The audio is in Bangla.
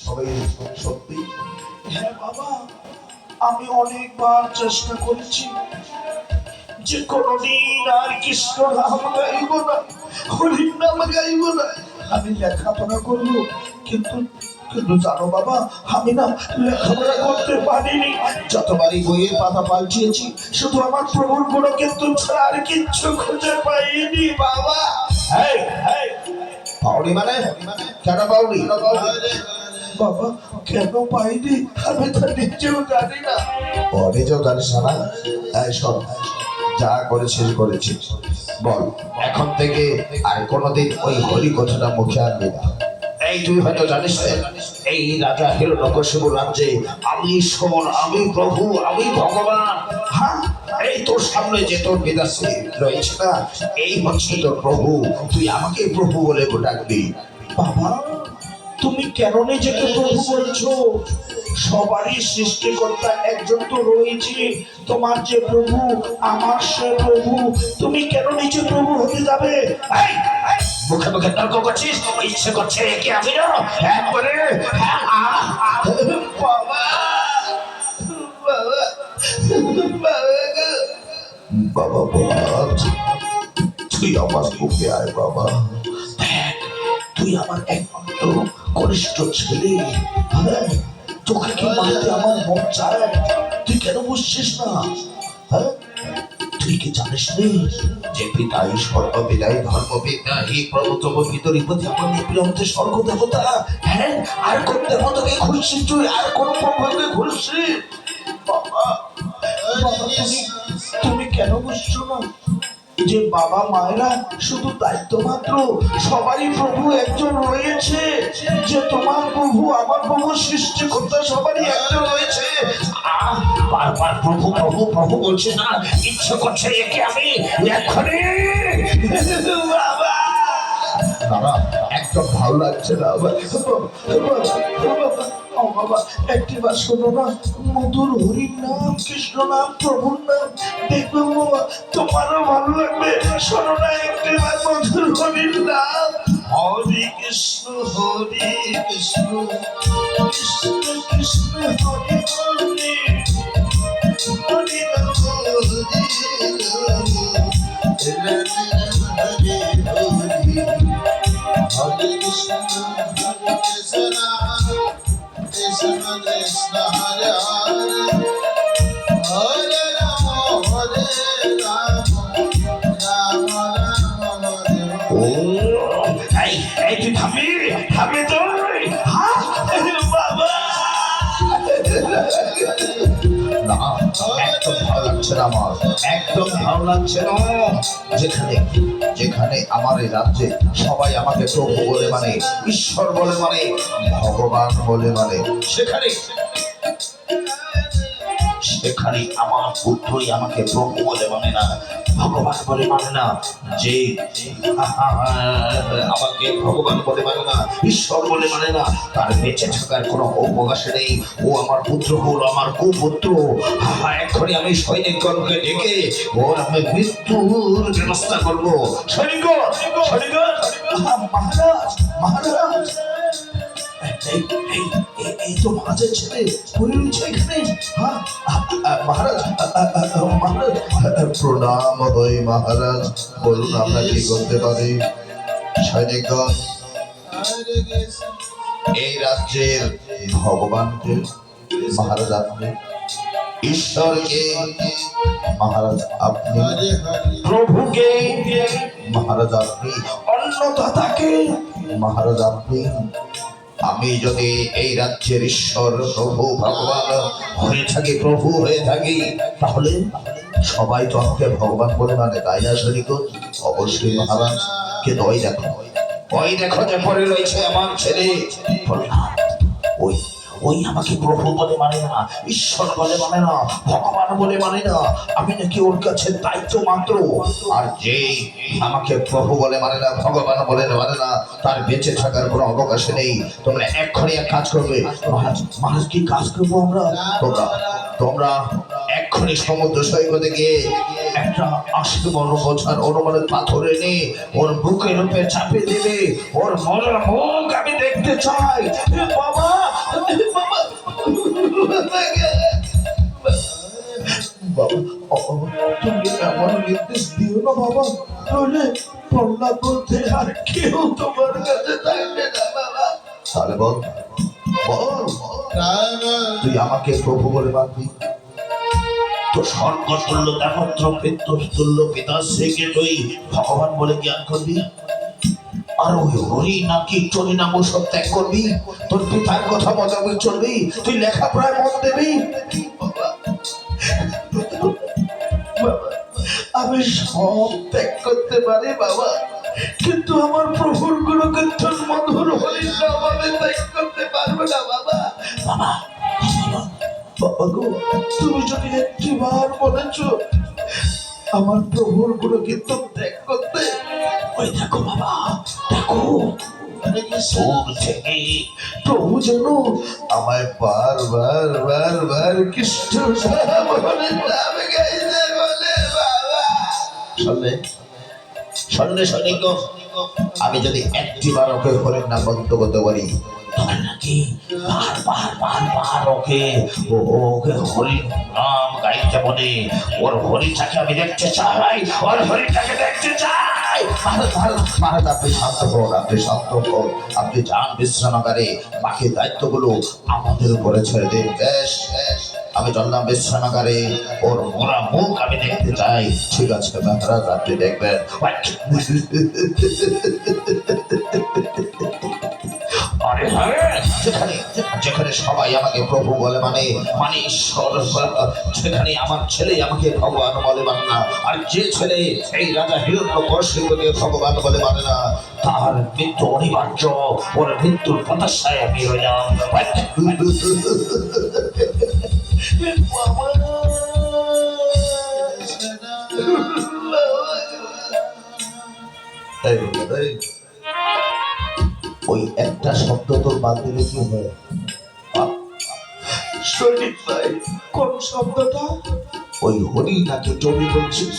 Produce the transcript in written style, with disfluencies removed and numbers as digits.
সবাই সত্যি? হ্যাঁ বাবা, আমি অনেকবার চেষ্টা করেছি যে কোনদিন আর কৃষ্ণ নাম গাইব না, হরির নাম গাইব না, আমি লেখাপড়া করবো। কিন্তু কিন্তু জানো বাবা, আমি না লেখাপড়া করতে পারিনি। যতবারই বইয়ের পাতা পাল্টিয়েছি, শুধু আমার প্রভুর গুণ কিন্তু ছাড়া আর কিচ্ছু খুঁজে পাইনি বাবা। এই, এই, পাওনি মানে? কেন পাওনি বাবা? কেন পাইনি আমি তো নিজেও জানি না। ও নিজেও জানিস না? এই শোন, যা করেছিস করেছিস, বল এখন থেকে আর কোনোদিন ওই হরি কথাটা মুখে আনবি না। এই তুই হয়তো জানিস এই রাজা হিরণ্যকশিপু রাজ্যে আমি ঈশ্বর, আমি প্রভু, আমি ভগবান। হ্যাঁ, এই তোর সামনে যে তোর বিদাসী রয়েছে না, এই হচ্ছে তোর প্রভু। তুই আমাকে প্রভু বলে ডাকবি। বাবা, তুমি কেন নিজেকে প্রভু বলছো? সবারই সৃষ্টিকর্তা একজন তো রয়েছে। তোমার যে প্রভু, আমার সে প্রভু। তুমি কেন নিজে প্রভু হতে যাবে? মুখে মুখে তর্ক করছিস, ইচ্ছে করছে কি আমি না একবারে। বাবা, বাবা, বাবা, তুই আমার বুকে আয় বাবা। তুই আমার একমাত্র কনিষ্ঠ ছেলে। হ্যাঁ, তোকে কি মারতে আমার মন চায়? তুই কেন বুঝছিস না? হ্যাঁ, তুই কি জানিস রে যে পিতা ঈশ্বর বিদায় ধর্মবিদ্যা হি প্রভুতম ভিতরি প্রতি আমার নিপ্রিয়ন্তে স্বর্গ দেবতা। হ্যাঁ, আর কোন দেবতাকে খুঁজছিস তুই? আর কোন প্রভুকে খুঁজছিস? বাবা, তুমি কেন বুঝছো না যে বাবা মায়েরা শুধু দায়িত্ব মাত্র? সবারই প্রভু একজন রয়েছে। যে তোমার প্রভু, আমার প্রভু, সৃষ্টিকর্তা সবারই একজন রয়েছে। বারবার প্রভু প্রভু প্রভু বলছে না, ইচ্ছে করছে একে আমি এক্ষুনি। বাবা, বাবা, একদম ভালো লাগছে না। বাবা, একটিবার শোনো না, মধুর হরির নাম, কৃষ্ণ নাম, প্রভুর নাম, দেখবে বাবা তোমারও ভালো লাগবে। শোনো না একটিবার মধুর হরির নাম। হরে কৃষ্ণ হরে কৃষ্ণ, কৃষ্ণ কৃষ্ণ হরে হরে, হরে রাম হরে রাম, রাম রাম হরে হরে, হরে কৃষ্ণ হরে কৃষ্ণ, কৃষ্ণ কৃষ্ণ হরে হরে, হরে রাম হরে রাম, রাম রাম হরে হরে। এই তুই থামবি? থামবি তুই? বাবা, না, একদম ভালো লাগছে না আমার, একদম ভালো লাগছে না। যেখানে যেখানে আমার এই রাজ্যে সবাই আমাকে প্রভু বলে মানে, ঈশ্বর বলে মানে, ভগবান বলে মানে, সেখানে সেখানে আমার পুত্রই আমাকে প্রভু বলে মানে না, ভগবান বলে মানে না। যে আমাকে ভগবান বলে মানে না, ঈশ্বর বলে মানে না, তার বেঁচে থাকার কোনো অবকাশ নেই। ও আমার পুত্র হলো আমার কুপুত্র। এক্ষুনি আমি সৈনিকগণকে ডেকে ওর আমি মৃত্যুর ব্যবস্থা করবো। সৈনিকগণ, সৈনিকগণ, মহারাজ, মহারাজ, এই তো মহারাজের ছেলে পড়ে রয়েছে এখানে। হ্যাঁ মহারাজ, মহারাজ, প্রণাম হই মহারাজ, বলুন আমরা কি করতে পারি? সৈনিকগণ, এই রাজ্যের ভগবানকে মহারাজ আপনি, ঈশ্বরকে মহারাজ আপনি, প্রভুকে মহারাজ আপনি, অন্নদাতাকে মহারাজ আপনি। আমি যদি এই রাজ্যের ঈশ্বর, প্রভু, ভগবান হয়ে থাকি, প্রভু হয়ে থাকি, তাহলে সবাই তো আমাকে ভগবান বলে মানে, তাই না সৈনিকগণ? অবশ্যই মহারাজ। কিন্তু ওই দেখো, ওই দেখো যে পড়ে রয়েছে আমার ছেলে প্রহ্লাদ। ওই ওই আমাকে প্রভু বলে মানে না, ঈশ্বর বলে মানে না, ভগবান বলে মানে না। আমি নাকি ওর কাছে দায়িত্ব মাত্র। আর যে আমাকে প্রভু বলে মানে না, ভগবান বলে মানে না, তার বেঁচে থাকার কোনো অবকাশ নেই। তোমরা এক্ষুনি এক কাজ করবে। মহারাজ, মহারাজ কি কাজ করবো আমরা? তোমরা তোমরা এক্ষুনি সমুদ্র সৈকতে গিয়ে একটা 80 বড় বোঝার অনুমানের পাথর এনে ওর বুকের উপরে চাপিয়ে দেবে। ওর মরার মুখ আমি দেখতে চাই। বাবা, গো বাবা, নইলে প্রহ্লাদ বলতে আর কেউ তোমার কাছে থাকবে না বাবা। তাহলে বল বল, তুই আমাকে প্রভু বলে মানবি? তো স্বর্গ তুল্য দেবত্র তুল্য পিতাশ্রীকে তুই ভগবান বলে জ্ঞান করবি, আর ওই হরি নাকি চরি নাম সব ত্যাগ করবি, তোর পিতার কথা বজাবি চলবি, তুই লেখাপড়ায় মন দেবি? আমি সব ত্যাগ করতে পারি বাবা, কিন্তু আমার প্রভুর গুণকীর্তন মধুর হরি নাম আমি ত্যাগ করতে পারবো না বাবা। বাবা বাবা গো, তুমি যদি একটিবার বলেছ আমার প্রভুর গুণকীর্তন ত্যাগ করতে, ওই দেখো বাবা, দেখো প্রভু যেন আমায় বারবার বারবার কৃষ্ণ নামে গাইতে বলে বাবা। শুনলে শুনলে সৈনিক, আমি যদি একটিবার ওকে হরির নাম বন্ধ করতে পারি, নাকি বার ওকে ওকে হরির নাম গাইতে বলে, ওর হরিটাকে আমি দেখতে চাই, ওর হরিটাকে দেখতে চাই। মহারাজ আপনি শান্ত হন, আপনি শান্ত হন, আপনি যান বিশ্রামাগারে, বাকি দায়িত্বগুলো আমাদের উপরে ছেড়ে দিন। বেশ, আমি চললাম বিশ্রামাগারে, ওর মোরা মুখ আমি দেখতে চাই। ঠিক আছে মহারাজ, আপনি দেখবেন। যেখানে সবাই আমাকে প্রভু বলে মানে ঈশ্বর, সেখানে আমার ছেলে আমাকে ভগবান বলে মানে না, আর যে ছেলে এই রাজা হিরণ্যকশিপুকে ভগবান বলে মানে না, তার মৃত্যু অনিবার্য। ওর মৃত্যুর প্রত্যাশায় আমি রইলাম। ওই একটা শব্দ তোর বাদ দিলে কি হয়? সৈনিক ভাই, কোন শব্দটা? ওই হরি নাকি চলি বলছিস?